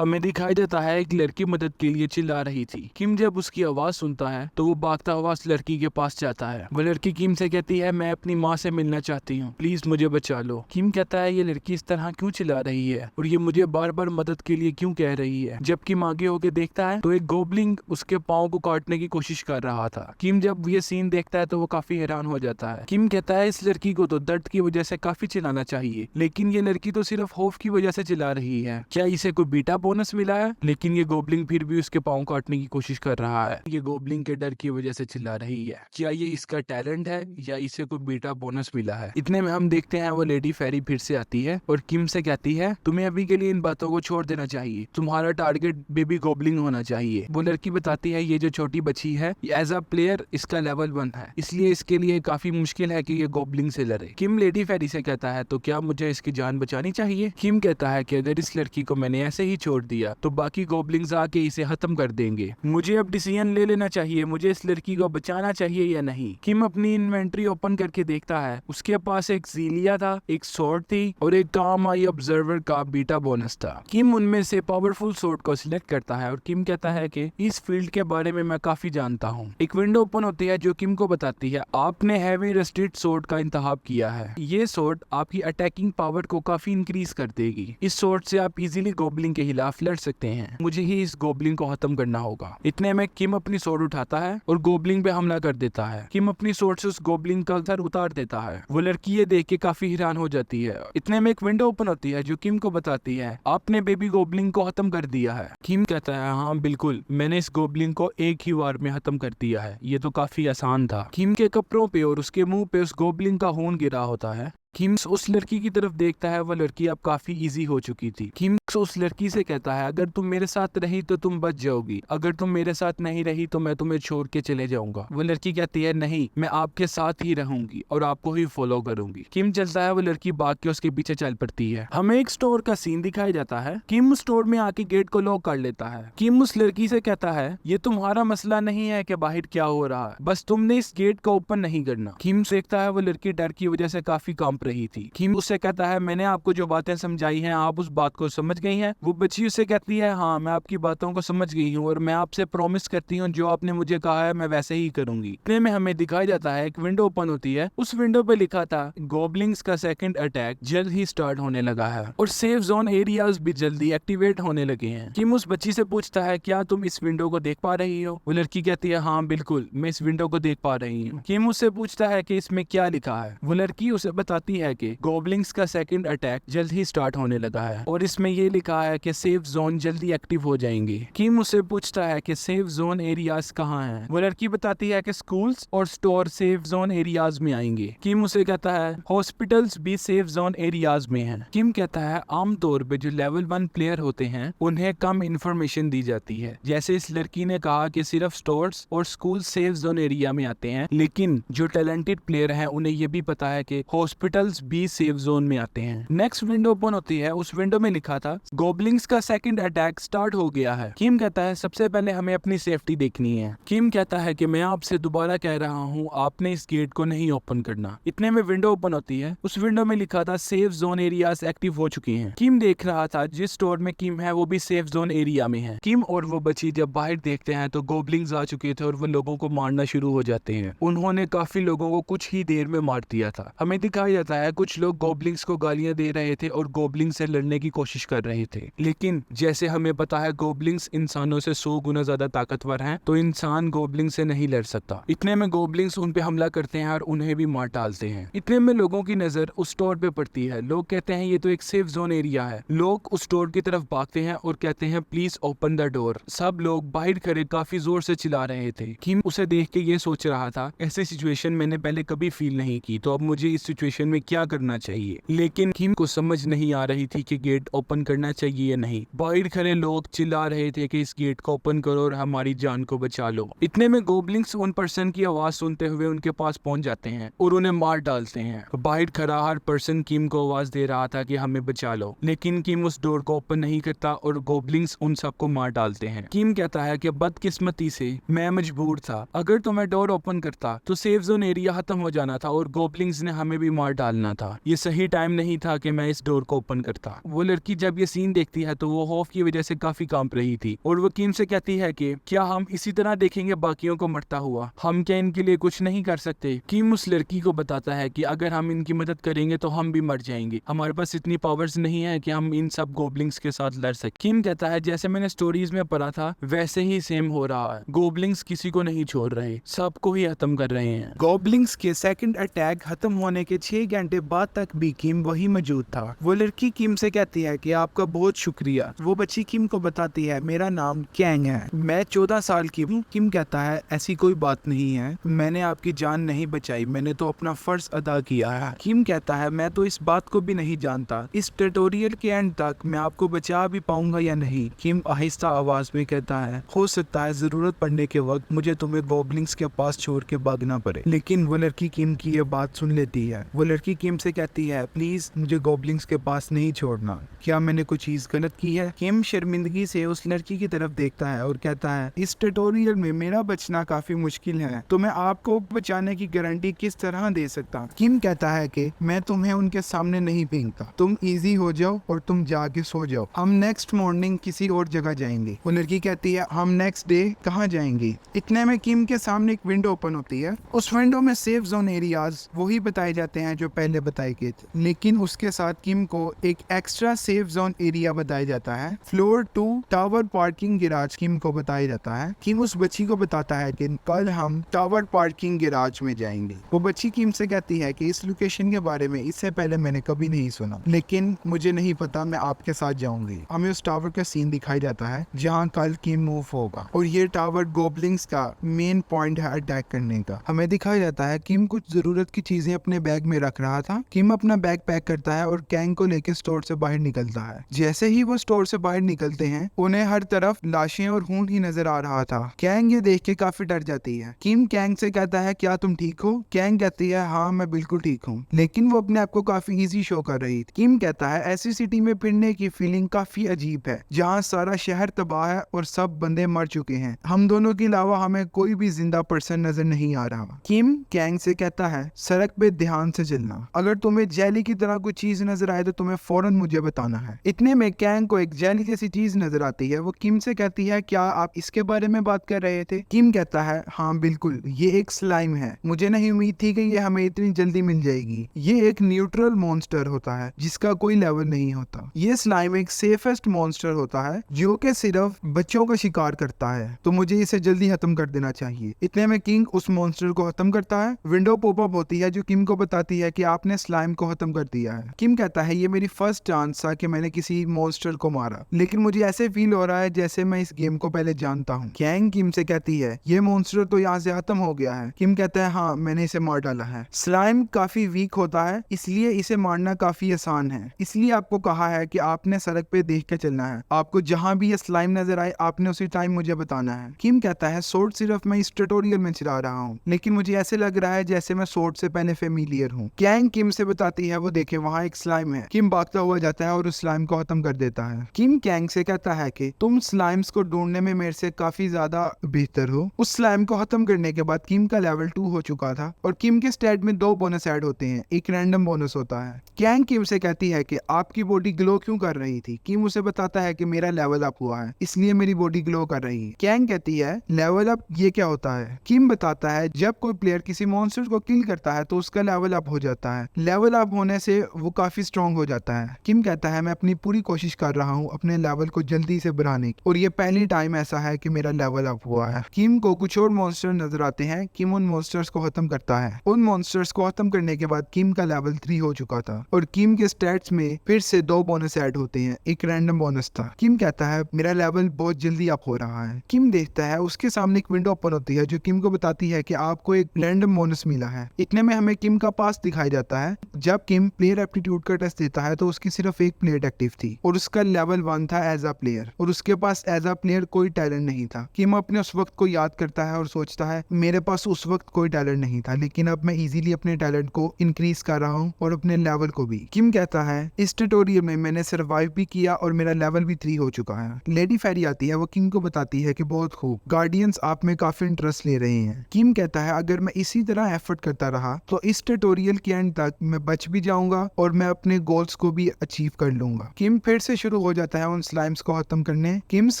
हमें दिखाई देता है एक लड़की मदद के लिए चिल्ला रही थी। किम जब उसकी आवाज सुनता है तो वो भागता हुआ उस लड़की के पास जाता है। वो लड़की किम से कहती है, मैं अपनी माँ से मिलना चाहती हूँ, प्लीज मुझे बचा लो। किम कहता है, ये लड़की इस तरह क्यों चिल्ला रही है और ये मुझे बार बार मदद के लिए क्यों कह रही है। जब किम आगे होके देखता है तो एक गोबलिंग उसके पाँव को काटने की कोशिश कर रहा था। किम जब ये सीन देखता है तो वो काफी हैरान हो जाता है। किम कहता है, इस लड़की को तो दर्द की वजह से काफी चिल्लाना चाहिए, लेकिन ये लड़की तो सिर्फ खौफ की वजह से चिल्ला रही है। क्या इसे कोई बीटा बोनस मिला है? लेकिन ये गोबलिंग फिर भी उसके पाँव काटने की कोशिश कर रहा है। ये गोबलिंग के डर की वजह से चिल्ला रही है। क्या ये इसका टैलेंट है या इसे कोई बीटा बोनस मिला है? इतने में हम देखते हैं वो लेडी फेरी फिर से आती है और किम से कहती है, तुम्हें अभी के लिए इन बातों को छोड़ देना चाहिए, तुम्हारा टारगेट बेबी गोबलिंग होना चाहिए। वो लड़की बताती है, ये जो छोटी बच्ची है एज अ प्लेयर इसका लेवल 1 है, इसलिए इसके लिए काफी मुश्किल है कि ये गोबलिंग से लड़े। किम लेडी फेरी से कहता है, तो क्या मुझे इसकी जान बचानी चाहिए? किम कहता है कि अगर इस लड़की को मैंने ऐसे ही छोड़ दिया तो बाकी गोबलिंग्स आके इसे खत्म कर देंगे। मुझे अब डिसीजन ले लेना चाहिए, मुझे इस लड़की को बचाना चाहिए या नहीं। किम अपनी इन्वेंट्री ओपन करके देखता है, उसके पास एक ज़ीलिया था, एक स्वॉर्ड थी और एक काम आई ऑब्जर्वर का बीटा बोनस था। किम उनमें से पावरफुल स्वॉर्ड को सिलेक्ट करता है और किम कहता है कि इस फील्ड के बारे में मैं काफी जानता हूँ। एक विंडो ओपन होती है जो किम को बताती है, आपने हैवी रस्टेड स्वॉर्ड का इंतखाब किया है। ये स्वॉर्ड आपकी अटैकिंग पावर को काफी इंक्रीज कर देगी। इस स्वॉर्ड से आप इजीली गोबलिंग के खिलाफ लड़ सकते हैं। मुझे ही इस गोबलिंग को खत्म करना होगा। इतने में किम अपनी स्वॉर्ड उठाता है और गोबलिंग पे हमला कर देता है। किम अपनी स्वॉर्ड से उस गोबलिंग का सर उतार देता है। वो लड़की ये देख के काफी हैरान हो जाती है। इतने में एक विंडो ओपन होती है जो किम को बताती है, आपने बेबी गोबलिंग को खत्म कर दिया है। किम कहता है, हाँ बिल्कुल, मैंने इस गोबलिंग को एक ही बार में खत्म कर दिया है, ये तो काफी आसान था। किम के कपड़ों पे और उसके मुंह पे उस गोबलिंग का खून गिरा होता है। किम उस लड़की की तरफ देखता है, वह लड़की अब काफी इजी हो चुकी थी। किम उस लड़की से कहता है, अगर तुम मेरे साथ रही तो तुम बच जाओगी, अगर तुम मेरे साथ नहीं रही तो मैं तुम्हें छोड़ के चले जाऊंगा। वो लड़की कहती है, नहीं, मैं आपके साथ ही रहूंगी और आपको ही फॉलो करूंगी। किम चलता है, वो लड़की भाग के उसके पीछे चल पड़ती है। हमें एक स्टोर का सीन दिखाया जाता है। किम स्टोर में आके गेट को लॉक कर लेता है। किम उस लड़की से कहता है, ये तुम्हारा मसला नहीं है कि बाहर क्या हो रहा है, बस तुमने इस गेट को ओपन नहीं करना। किम देखता है वो लड़की डर की वजह से काफी कांप रही थी। किम उससे कहता है, मैंने आपको जो बातें समझाई हैं आप उस बात को समझ गई हैं? वो बच्ची उससे कहती है, हाँ मैं आपकी बातों को समझ गई हूँ और मैं आपसे प्रॉमिस करती हूँ जो आपने मुझे कहा है मैं वैसे ही करूंगी। इतने में हमें दिखाया जाता है एक विंडो ओपन होती है। उस विंडो पे लिखा था, गोबलिंग्स का सेकंड अटैक जल्द ही स्टार्ट होने लगा है और सेफ जोन एरियाज भी जल्दी एक्टिवेट होने लगे हैं। किम उस बच्ची से पूछता है, क्या तुम इस विंडो को देख पा रही हो? वो लड़की कहती है, हाँ बिल्कुल, मैं इस विंडो को देख पा रही हूँ। किम उससे पूछता है कि इसमें क्या लिखा है? वो लड़की उसे बताती है कि गोबलिंग्स का सेकंड अटैक जल्द ही स्टार्ट होने लगा है और इसमें ये लिखा है कि सेफ जोन जल्दी एक्टिव हो जाएंगे। किम उससे पूछता है कि सेफ जोन एरियाज कहाँ हैं? वो लड़की बताती है कि स्कूल्स और स्टोर सेफ जोन एरियाज में आएंगे। किम उसे कहता है, हॉस्पिटल्स भी सेफ जोन एरियाज में हैं। किम कहता है, आमतौर पे जो लेवल 1 प्लेयर होते हैं उन्हें कम इंफॉर्मेशन दी जाती है। जैसे इस लड़की ने कहा कि सिर्फ स्टोर्स और स्कूल सेफ जोन एरिया में आते हैं, लेकिन जो टैलेंटेड प्लेयर हैं उन्हें ये भी पता है कि हॉस्पिटल्स भी सेफ जोन में आते हैं। नेक्स्ट विंडो ओपन होती है। उस विंडो में लिखा था, गोबलिंग्स का सेकंड अटैक स्टार्ट हो गया है। किम कहता है, सबसे पहले हमें अपनी सेफ्टी देखनी है। किम कहता है कि मैं आपसे दोबारा कह रहा हूँ, आपने इस गेट को नहीं ओपन करना। इतने में विंडो ओपन होती है। उस विंडो में लिखा था, सेफ जोन एरियाज एक्टिव हो चुकी हैं। किम देख रहा था जिस स्टोर में किम है वो भी सेफ जोन एरिया में है। किम और वो बच्ची जब बाहर देखते हैं तो गोबलिंग्स आ चुके थे और वो लोगों को मारना शुरू हो जाते हैं। उन्होंने काफी लोगों को कुछ ही देर में मार दिया था। हमें दिखाया जाता है कुछ लोग गोबलिंग्स को गालियां दे रहे थे और गोबलिंग से लड़ने की कोशिश कर रहे थे, लेकिन जैसे हमें पता है गोबलिंग्स इंसानों से 100 गुना ज्यादा ताकतवर हैं, तो इंसान गोबलिंग से नहीं लड़ सकता। इतने में गोबलिंग्स उन पे हमला करते हैं और उन्हें भी मार डालते हैं। इतने में लोगों की नजर उस स्टोर पे पड़ती है। लोग कहते हैं ये तो एक सेफ जोन एरिया है। लोग उस स्टोर की तरफ भागते हैं और कहते हैं, प्लीज ओपन द डोर। सब लोग बाहर खड़े काफी जोर से चिल्ला रहे थे। किम उसे देख के ये सोच रहा था, ऐसी सिचुएशन मैंने पहले कभी फील नहीं की, तो अब मुझे इस सिचुएशन में क्या करना चाहिए। लेकिन किम को समझ नहीं आ रही थी कि गेट ओपन करना चाहिए या नहीं। बाहर खड़े लोग चिल्ला रहे थे कि इस गेट को ओपन करो और हमारी जान को बचा लो। इतने में गोबलिंग्स उन पर्सन की आवाज सुनते हुए उनके पास पहुंच जाते हैं और उन्हें मार डालते हैं। बाहर खड़ा हर पर्सन किम को आवाज दे रहा था कि हमें बचा लो, लेकिन किम उस डोर को ओपन नहीं करता और गोबलिंग्स उन सबको मार डालते हैं। किम कहता है कि बदकिस्मती से मैं मजबूर था, अगर तो मैं डोर ओपन करता तो सेफ जोन एरिया खत्म हो जाना था और गोबलिंग्स ने हमें भी मार डाल डालना था, ये सही टाइम नहीं था कि मैं इस डोर को ओपन करता। वो लड़की जब ये सीन देखती है तो वो खौफ की वजह से काफी कांप रही थी और वो किम से कहती है कि क्या हम इसी तरह देखेंगे बाकियों को मरता हुआ, हम क्या इनके लिए कुछ नहीं कर सकते। किम उस लड़की को बताता है कि अगर हम इनकी मदद करेंगे तो हम भी मर जाएंगे, हमारे पास इतनी पावर्स नहीं है कि हम इन सब गोबलिंग्स के साथ लड़ सके। किम कहता है जैसे मैंने स्टोरीज में पढ़ा था वैसे ही सेम हो रहा है, गोबलिंग्स किसी को नहीं छोड़ रहे, सबको ही खत्म कर रहे हैं। गॉबलिंग्स के सेकंड अटैक खत्म होने के 6 घंटे बाद तक भी किम वही मौजूद था। वो लड़की किम से कहती है कि आपका बहुत शुक्रिया। वो बच्ची किम को बताती है मेरा नाम कैंग है, मैं 14 साल की हूँ। किम कहता है ऐसी कोई बात नहीं है, मैंने आपकी जान नहीं बचाई, मैंने तो अपना फर्ज अदा किया है। किम कहता है मैं तो इस बात को भी नहीं जानता इस ट्यूटोरियल के एंड तक मैं आपको बचा भी पाऊंगा या नहीं। किम आहिस्ता आवाज में कहता है हो सकता है जरूरत पड़ने के वक्त मुझे तुम्हें गॉबलिंग्स के पास छोड़ के भागना पड़े। लेकिन वो लड़की किम की ये बात सुन लेती है। वो लड़की किम से कहती है प्लीज मुझे गॉबलिंग्स के पास नहीं छोड़ना, क्या मैंने कोई चीज गलत की है। किम शर्मिंदगी से उस लड़की की तरफ देखता है और कहता है इस ट्यूटोरियल में मेरा बचना काफी मुश्किल है, तो मैं आपको बचाने की गारंटी किस तरह दे सकता। किम कहता है कि मैं तुम्हें उनके सामने नहीं फेंकता, तुम इजी हो जाओ और तुम जाके सो जाओ, हम नेक्स्ट मॉर्निंग किसी और जगह जाएंगे। वो लड़की कहती है हम नेक्स्ट डे कहाँ जाएंगे। इतने में किम के सामने एक विंडो ओपन होती है। उस विंडो में सेफ जोन एरियाज वही बताए जाते हैं जो पहले बताए गए थे, लेकिन उसके साथ किम को एक एक्स्ट्रा सेफ जोन एरिया बताया जाता है। फ्लोर 2 टावर पार्किंग गिराज किम को बताया जाता है। किम उस बच्ची को बताता है कि कल हम टावर पार्किंग गिराज में जाएंगे। वो बच्ची किम से कहती है कि इस लोकेशन के बारे में इससे पहले मैंने कभी नहीं सुना, लेकिन मुझे नहीं पता, मैं आपके साथ जाऊंगी। हमें उस टावर का सीन दिखाया जाता है जहाँ कल किम मूव होगा और ये टावर गोबलिंग्स का मेन पॉइंट है अटैक करने का। हमें दिखाया जाता है किम कुछ जरूरत की चीजें अपने बैग में रख रहा था। किम अपना बैग पैक करता है और कैंग को लेकर स्टोर से बाहर निकलता है। जैसे ही वो स्टोर से बाहर निकलते हैं उन्हें हर तरफ लाशें और खून ही नजर आ रहा था। कैंग ये देख के काफी डर जाती है। किम कैंग से कहता है क्या तुम ठीक हो। कैंग कहती है हाँ मैं बिल्कुल ठीक हूँ, लेकिन वो अपने आप को काफी इजी शो कर रही थी। किम कहता है ऐसी सिटी में फिरने की फीलिंग काफी अजीब है जहाँ सारा शहर तबाह है और सब बंदे मर चुके हैं, हम दोनों के अलावा हमें कोई भी जिंदा पर्सन नजर नहीं आ रहा। किम कैंग से कहता है सड़क पे ध्यान से चलना, अगर तुम्हें जेली की तरह कोई चीज नजर आए तो तुम्हें फौरन मुझे बताना है। इतने में कैंग को एक जेली जैसी चीज नजर आती है। वो किम से कहती है क्या आप इसके बारे में बात कर रहे थे। किम कहता है हाँ बिल्कुल, ये एक स्लाइम है, मुझे नहीं उम्मीद थी कि ये हमें इतनी जल्दी मिल जाएगी। ये एक न्यूट्रल मॉन्स्टर होता है जिसका कोई लेवल नहीं होता। ये स्लाइम एक सेफेस्ट मॉन्स्टर होता है जो कि सिर्फ बच्चों का शिकार करता है, तो मुझे इसे जल्दी खत्म कर देना चाहिए। इतने में किंग उस मॉन्स्टर को खत्म करता है। विंडो पॉपअप होती है जो किम को बताती है कि आपने स्लाइम को खत्म कर दिया है। किम कहता है ये मेरी फर्स्ट चांस था कि मैंने किसी मॉन्स्टर को मारा, लेकिन मुझे ऐसे फील हो रहा है जैसे मैं इस गेम को पहले जानता हूँ। कैंग किम से कहती है ये मॉन्स्टर तो यहाँ से खत्म हो गया है। किम कहता है हाँ मैंने इसे मार डाला है। स्लाइम काफी वीक होता है इसलिए इसे मारना काफी आसान है, इसलिए आपको कहा है कि आपने सड़क पे देख के चलना है, आपको जहाँ भी ये स्लाइम नजर आए आपने उसी टाइम मुझे बताना है। किम कहता है सोर्ड सिर्फ मैं इस ट्यूटोरियल में चला रहा हूँ, लेकिन मुझे ऐसे लग रहा है जैसे मैं सोर्ड से पहले फेमिलियर हूँ। कैंग किम से बताती है वो देखे वहाँ एक स्लाइम है। किम भागता हुआ जाता है और उस स्लाइम को खत्म कर देता है। किम कैंग से कहता है कि तुम स्लाइम्स को ढूंढने में मेरे से काफी ज्यादा बेहतर हो। उस स्लाइम को खत्म करने के बाद किम का लेवल 2 हो चुका था और किम के स्टैट में 2 बोनस ऐड होते हैं, एक रैंडम बोनस होता है। कैंग किम से कहती है कि आपकी बॉडी ग्लो क्यों कर रही थी। किम उसे बताता है कि मेरा लेवल अप हुआ है इसलिए मेरी बॉडी ग्लो कर रही है। कैंग कहती है लेवल अप ये क्या होता है। किम बताता है जब कोई प्लेयर किसी मॉन्स्टर को किल करता है तो उसका लेवल अप हो जाता है, लेवल अप होने से वो काफी स्ट्रॉन्ग हो जाता है। किम कहता है मैं अपनी पूरी कोशिश कर रहा हूँ अपने लेवल को जल्दी से बढ़ाने की और ये पहली टाइम ऐसा है कि मेरा लेवल अप हुआ है। किम को कुछ और मॉन्स्टर नजर आते हैं। किम उन मॉन्स्टर्स को खत्म करता है। उन मॉन्स्टर्स को खत्म करने के बाद किम का लेवल 3 हो चुका था और किम के स्टैट्स में फिर से 2 बोनस ऐड होते हैं, एक रैंडम बोनस था। किम कहता है मेरा लेवल बहुत जल्दी अप हो रहा है। किम देखता है उसके सामने एक विंडो ओपन होती है जो किम को बताती है कि आपको एक रैंडम बोनस मिला है। इतने में हमें किम का पास दिखाया जाता है। जब किम प्लेयर एप्टीट्यूड का टेस्ट देता है तो उसकी सिर्फ एक प्लेयर एक्टिव थी और उसका लेवल 1 था एज अ प्लेयर और उसके पास एज अ प्लेयर कोई टैलेंट नहीं था। किम अपने उस वक्त को याद करता है और सोचता है मेरे पास उस वक्त कोई टैलेंट नहीं था, लेकिन अब मैं इजीली अपने टैलेंट को इंक्रीज कर रहा हूँ और अपने लेवल को भी। किम कहता है इस ट्यूटोरियल में मैंने सर्वाइव भी किया और मेरा लेवल भी 3 हो चुका है। लेडी फेरी आती है, वो किम को बताती है कि बहुत खूब, गार्डियंस आप में काफी इंटरेस्ट ले रहे हैं। किम कहता है अगर मैं इसी तरह एफर्ट करता रहा तो इस ट्यूटोरियल के एंड तक मैं बच भी जाऊंगा और मैं अपने गोल्स को भी अचीव कर लूंगा। किम फिर से शुरू हो जाता है उन स्लाइम्स को खत्म करने। किम्स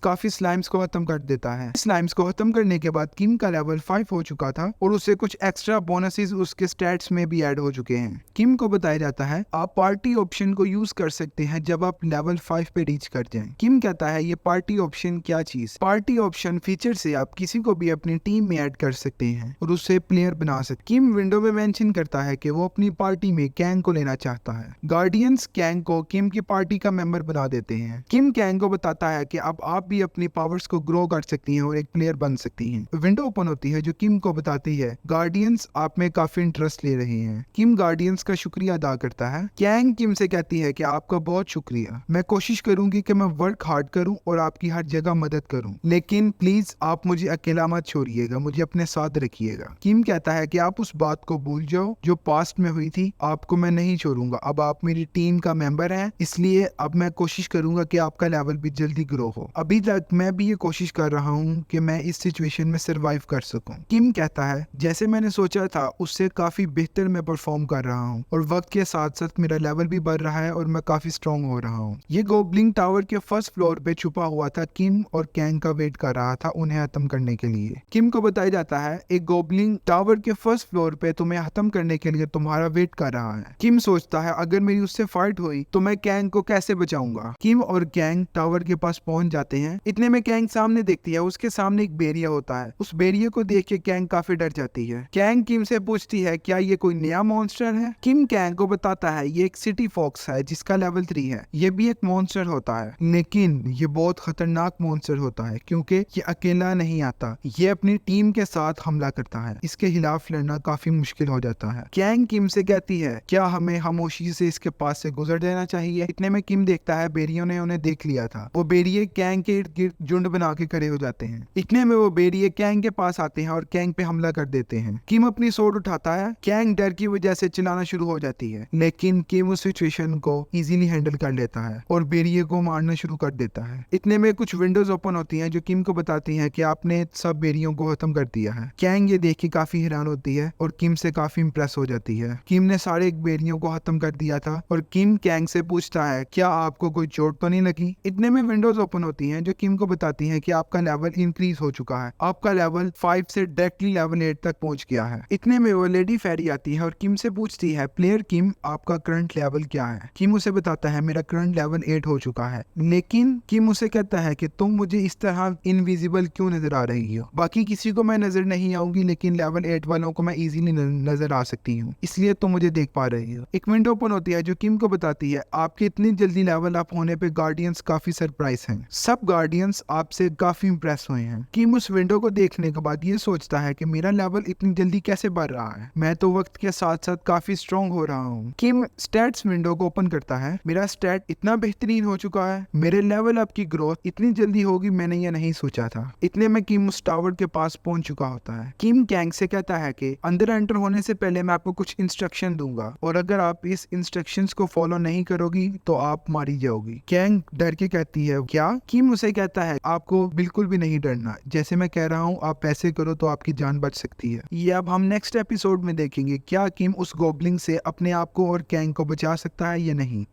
काफी स्लाइम्स को खत्म कर देता है। स्लाइम्स को खत्म करने के बाद किम का लेवल 5 हो चुका था और उससे कुछ एक्स्ट्रा बोनसेस उसके स्टैट्स में भी ऐड हो चुके हैं। किम को बताया जाता है आप पार्टी ऑप्शन को यूज कर सकते हैं जब आप लेवल 5 पे रीच कर जाएं। किम कहता है ये पार्टी ऑप्शन क्या चीज? पार्टी ऑप्शन फीचर से आप किसी को भी अपनी टीम में ऐड कर सकते हैं और उससे प्लेयर बना सकते। किम विंडो में मेंशन करता है कि वो अपनी पार्टी में कैंग को लेना चाहता है। गार्डियंस कैंग को किम की पार्टी का मेंबर बना देते हैं। किम कैंग को बताता है कि अब आप भी अपनी पावर्स को ग्रो कर सकती हैं और एक प्लेयर बन सकती हैं। विंडो ओपन होती है जो किम को बताती है गार्डियंस आप में काफी इंटरेस्ट ले रहे हैं। किम गार्डियंस का शुक्रिया अदा करता है। कैंग किम से कहती है कि आपका बहुत शुक्रिया, मैं कोशिश करूंगी कि मैं वर्क हार्ड करूं और आपकी हर जगह मदद करूं, लेकिन प्लीज आप मुझे अकेला मत छोड़िएगा, मुझे अपने साथ रखिएगा। किम कहता है कि आप उस बात को भूल जाओ जो पास्ट में हुई थी, आपको मैं नहीं छोड़ूंगा, अब आप मेरी टीम का मेंबर हैं, इसलिए अब मैं कोशिश करूंगा कि आपका लेवल भी जल्दी ग्रो हो। अभी तक मैं भी ये कोशिश कर रहा हूँ कि मैं इस सिचुएशन में सरवाइव कर सकूं। किम कहता है जैसे मैंने सोचा था उससे काफी बेहतर मैं परफॉर्म कर रहा हूँ और वक्त के साथ साथ मेरा लेवल भी बढ़ रहा है और मैं काफी स्ट्रॉन्ग हो रहा हूँ। ये गोबलिंग टावर के फर्स्ट फ्लोर पे छुपा हुआ था। किम और कैंग का वेट कर रहा था उन्हें खत्म करने के लिए। किम को बताया जाता है एक गोबलिंग टावर के फर्स्ट फ्लोर पे तुम्हें खत्म करने के लिए तुम्हारा वेट कर रहा है। किम सोचता है अगर मेरी उससे फाइट हुई तो मैं कैंग को कैसे बचाऊंगा। किम और कैंग टावर के पास पहुंच जाते हैं। इतने में कैंग सामने देखती है, उसके सामने एक बेरिया होता है। उस बेरिया को देख के कैंग काफी डर जाती है। कैंग किम से पूछती है क्या ये कोई नया मॉन्स्टर है। किम कैंग को बताता है ये एक सिटी फॉक्स है जिसका लेवल 3 है। ये भी एक मॉन्स्टर होता है लेकिन ये बहुत खतरनाक मॉन्स्टर होता है क्योंकि ये अकेला नहीं आता, ये अपनी टीम के साथ हमला करता है। इसके खिलाफ लड़ना काफी मुश्किल हो जाता है। कैंग किम से कहती है क्या हमें खामोशी से इसके पास से गुजर जाना चाहिए। इतने में किम देखता है बेरियों ने उन्हें देख लिया था। वो बेरिये कैंग के इर्द गिर्द झुंड बना के खड़े हो जाते हैं। इतने में वो बेरिये कैंग के पास आते हैं और कैंग पे हमला कर देते हैं। किम अपनी सोर्ड उठाता है। कैंग डर की वजह से चिल्लाना शुरू हो जाती है लेकिन किम उस सिचुएशन को इजीली हैंडल कर लेता है और बेरिये को मारना शुरू कर देता है। इतने में कुछ विंडोज ओपन होती हैं जो किम को बताती हैं कि आपने सब बेरियों को खत्म कर दिया है। कैंग ये देख के काफी हैरान होती है और किम से काफी इंप्रेस हो जाती है। किम ने सारे बेरियों को खत्म कर दिया था और किम कैंग से पूछता है क्या आपको कोई चोट तो नहीं लगी। इतने में विंडोज ओपन होती हैं जो किम को बताती हैं कि आपका लेवल इंक्रीज हो चुका है, आपका लेवल 5 से डायरेक्टली लेवल 8 तक पहुंच गया है। इतने में वो लेडी फेरी आती है और किम से पूछती है प्लेयर किम आपका करंट लेवल क्या है। किम उसे बताता है मेरा करंट लेवल 8 हो चुका है, लेकिन किम उसे कहता है कि तुम मुझे इस तरह इनविजिबल क्यों नजर आ रही हो। बाकी किसी को मैं नजर नहीं आऊंगी लेकिन लेवल 8 वालों को मैं इजीली नजर आ सकती हूँ, इसलिए तुम मुझे देख पा रही हो। एक विंडो ओपन होती है जो किम को बताती है आपके इतनी जल्दी लेवल अप होने पे गार्डियंस काफी सरप्राइज हैं। सब गार्डियंस आपसे काफी इंप्रेस हुए हैं। किम उस विंडो को देखने के बाद ये सोचता है कि मेरा लेवल इतनी जल्दी कैसे बढ़ रहा है, मैं तो वक्त के साथ साथ काफी स्ट्रॉन्ग हो रहा हूँ। किम स्टैट्स विंडो को ओपन करता है। मेरा स्टैट इतना बेहतरीन हो चुका है, मेरे लेवल अप की ग्रोथ इतनी जल्दी होगी मैंने ये नहीं सोचा था। इतने में किम उस टावर के पास पहुंच चुका होता है। किम कैंग से कहता है कि अंदर एंटर होने से पहले मैं आपको कुछ इंस्ट्रक्शन दूंगा और अगर आप इस इंस्ट्रक्शंस को फॉलो नहीं करोगी तो आप मारी जाओगी। कैंग डर के कहती है क्या। किम उसे कहता है आपको बिल्कुल भी नहीं डरना, जैसे मैं कह रहा हूँ आप ऐसे करो तो आपकी जान बच सकती है। ये अब हम नेक्स्ट एपिसोड में देखेंगे क्या किम उस गोबलिंग से अपने आप को और कैंग को बचा सकता है या नहीं।